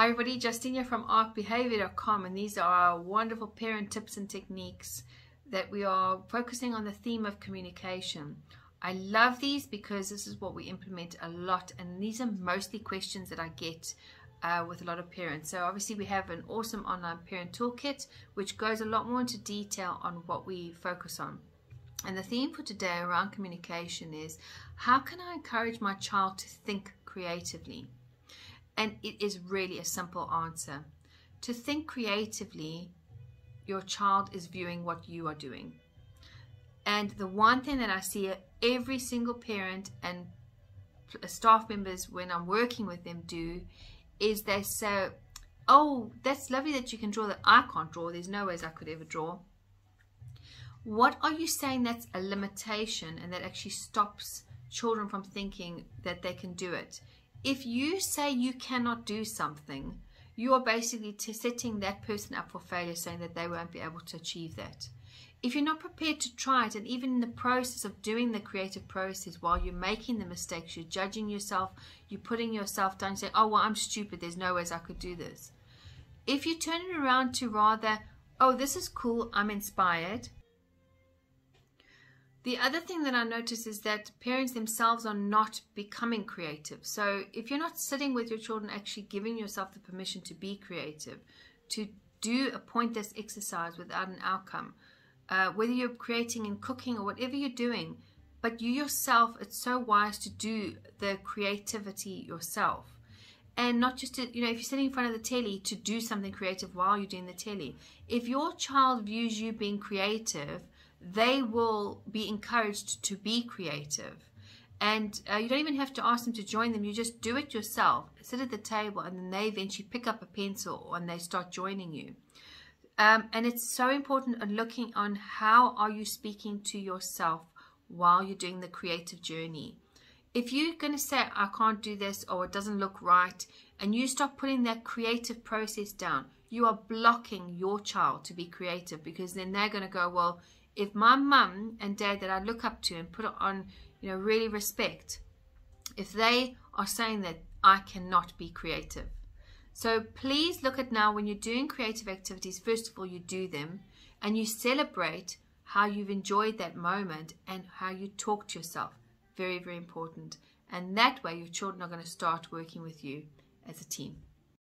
Hi everybody, Justine here from Behaviour.com, and these are our wonderful parent tips and techniques that we are focusing on the theme of communication. I love these because this is what we implement a lot, and these are mostly questions that I get with a lot of parents. So obviously we have an awesome online parent toolkit which goes a lot more into detail on what we focus on. And the theme for today around communication is, how can I encourage my child to think creatively? And it is really a simple answer. To think creatively, your child is viewing what you are doing. And the one thing that I see every single parent and staff members when I'm working with them do is they say, oh, that's lovely that you can draw, that I can't draw. There's no ways I could ever draw. What are you saying that's a limitation and that actually stops children from thinking that they can do it? If you say you cannot do something, you are basically setting that person up for failure, saying that they won't be able to achieve that. If you're not prepared to try it, and even in the process of doing the creative process, while you're making the mistakes, you're judging yourself, you're putting yourself down, saying, oh, well, I'm stupid, there's no ways I could do this. If you turn it around to rather, oh, this is cool, I'm inspired. The other thing that I notice is that parents themselves are not becoming creative. So if you're not sitting with your children, actually giving yourself the permission to be creative, to do a pointless exercise without an outcome, whether you're creating and cooking or whatever you're doing, but you yourself, it's so wise to do the creativity yourself. And not just to, if you're sitting in front of the telly, to do something creative while you're doing the telly. If your child views you being creative, they will be encouraged to be creative. And you don't even have to ask them to join them. You just do it yourself. Sit at the table, and then they eventually pick up a pencil and they start joining you. And it's so important on looking on how are you speaking to yourself while you're doing the creative journey. If you're going to say, I can't do this, or it doesn't look right, and you start putting that creative process down, you are blocking your child to be creative, because then they're going to go, well, if my mum and dad that I look up to and put it on, really respect, if they are saying that, I cannot be creative. So please look at now, when you're doing creative activities, first of all, you do them and you celebrate how you've enjoyed that moment and how you talk to yourself. Very, very important. And that way your children are going to start working with you as a team.